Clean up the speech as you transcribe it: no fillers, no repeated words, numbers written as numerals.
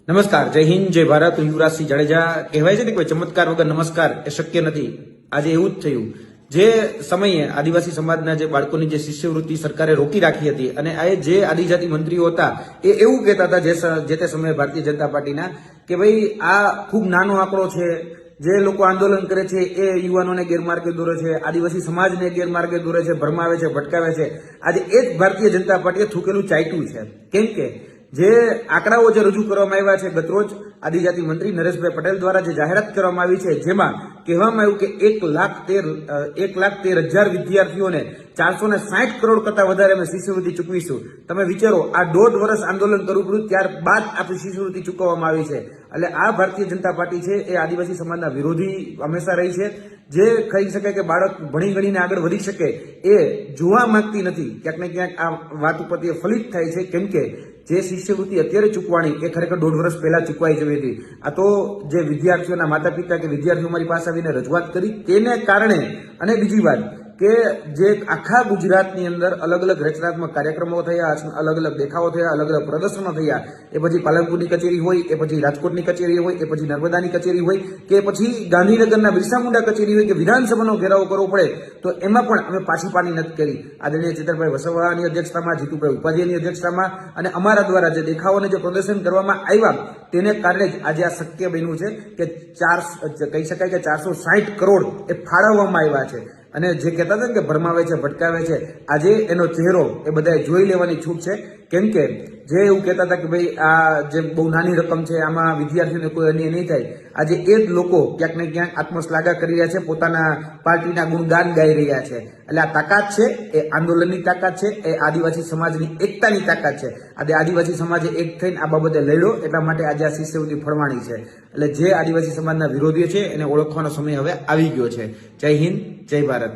નમસ્કાર, જય હિન્દ, જય ભારત. હું યુવરાજસિંહ જાડેજા. કહેવાય છે ને કોઈ ચમત્કાર વગર નમસ્કાર એ શક્ય નથી. આજે એવું જ થયું. જે સમયે આદિવાસી સમાજના જે બાળકોની જે શિષ્યવૃત્તિ સરકારે રોકી રાખી હતી અને આ જે આદિજાતિ મંત્રીઓ હતા એ એવું કહેતા હતા જે તે સમયે ભારતીય જનતા પાર્ટીના કે ભાઈ આ ખૂબ નાનો આંકડો છે. જે લોકો આંદોલન કરે છે એ યુવાનોને ગેરમાર્ગે દોરે છે, આદિવાસી સમાજને ગેરમાર્ગે દોરે છે, ભરમાવે છે, ભટકાવે છે. આજે એ જ ભારતીય જનતા પાર્ટીએ થૂકેલું ચાટ્યું છે. કેમ કે જે આંકડાઓ જે રજૂ કરવામાં આવ્યા છે ગતરોજ આદિજાતિ મંત્રી નરેશભાઈ પટેલ દ્વારા જે જાહેરાત કરવામાં આવી છે, જેમાં કહેવામાં આવ્યું કે 1,13,000 વિદ્યાર્થીઓને 460 કરોડ કરતા વધારે અમે શિષ્યવૃત્તિ ચૂકવીશું. તમે વિચારો, આ 1.5 વર્ષ આંદોલન કરવું પડ્યું, ત્યારબાદ આપણી શિષ્યવૃત્તિ ચૂકવવામાં આવી છે. એટલે આ ભારતીય જનતા પાર્ટી છે એ આદિવાસી સમાજના વિરોધી હંમેશા રહી છે. જે કહી શકાય કે બાળક ભણી ગણીને આગળ વધી શકે એ જોવા માંગતી નથી. ક્યાંક ને ક્યાંક આ વાત ઉપરથી ફલિત થાય છે. કેમ કે જે શિષ્યવૃત્તિ અત્યારે ચૂકવાણી એ ખરેખર 1.5 વર્ષ પહેલા ચૂકવાઈ જવી હતી. આ તો જે વિદ્યાર્થીઓના માતા પિતા કે વિદ્યાર્થીઓ મારી પાસે આવીને રજૂઆત કરી તેને કારણે. અને બીજી વાત કે જે આખા ગુજરાતની અંદર અલગ અલગ રચનાત્મક કાર્યક્રમો થયા, અલગ અલગ દેખાવો થયા, અલગ અલગ પ્રદર્શનો થયા. એ પછી પાલનપુરની કચેરી હોય, એ પછી રાજકોટની કચેરી હોય, એ પછી નર્મદાની કચેરી હોય, કે પછી ગાંધીનગરના બિરસા મુંડા કચેરી હોય, કે વિધાનસભાનો ઘેરાવો કરવો પડે, તો એમાં પણ અમે પાછી પાની નથી કરી. આદરણીય ચેતરભાઈ વસાવાની અધ્યક્ષતામાં, જીતુભાઈ ઉપાધ્યાયની અધ્યક્ષતામાં અને અમારા દ્વારા જે દેખાવોને જે પ્રદર્શન કરવામાં આવ્યા તેને કારણે જ આજે આ શક્ય બન્યું છે કે કહી શકાય કે 460 કરોડ એ ફાળવવામાં આવ્યા છે. અને જે કહેતા હતા કે ભરમાવે છે, ભટકાવે છે, આજે એનો ચહેરો એ બધાએ જોઈ લેવાની છૂટ છે. કેમ કે જે એવું કહેતા હતા કે ભાઈ આ જે બહુ નાની રકમ છે, આમાં વિદ્યાર્થીઓને કોઈ અન્યાય નહીં થાય, આજે એ જ લોકો ક્યાંક ને ક્યાંક આત્મશ્લાઘા કરી રહ્યા છે, પોતાના પાર્ટીના ગુણગાન ગાઈ રહ્યા છે. એટલે આ તાકાત છે એ આંદોલનની તાકાત છે, એ આદિવાસી સમાજની એકતાની તાકાત છે. આજે આદિવાસી સમાજે એક થઈને આ બાબતે લડ્યો, એટલા માટે આજે આ શિષ્યવૃત્તિ ફળવાણી છે. એટલે જે આદિવાસી સમાજના વિરોધીઓ છે એને ઓળખવાનો સમય હવે આવી ગયો છે. જય હિન્દ, જય ભારત.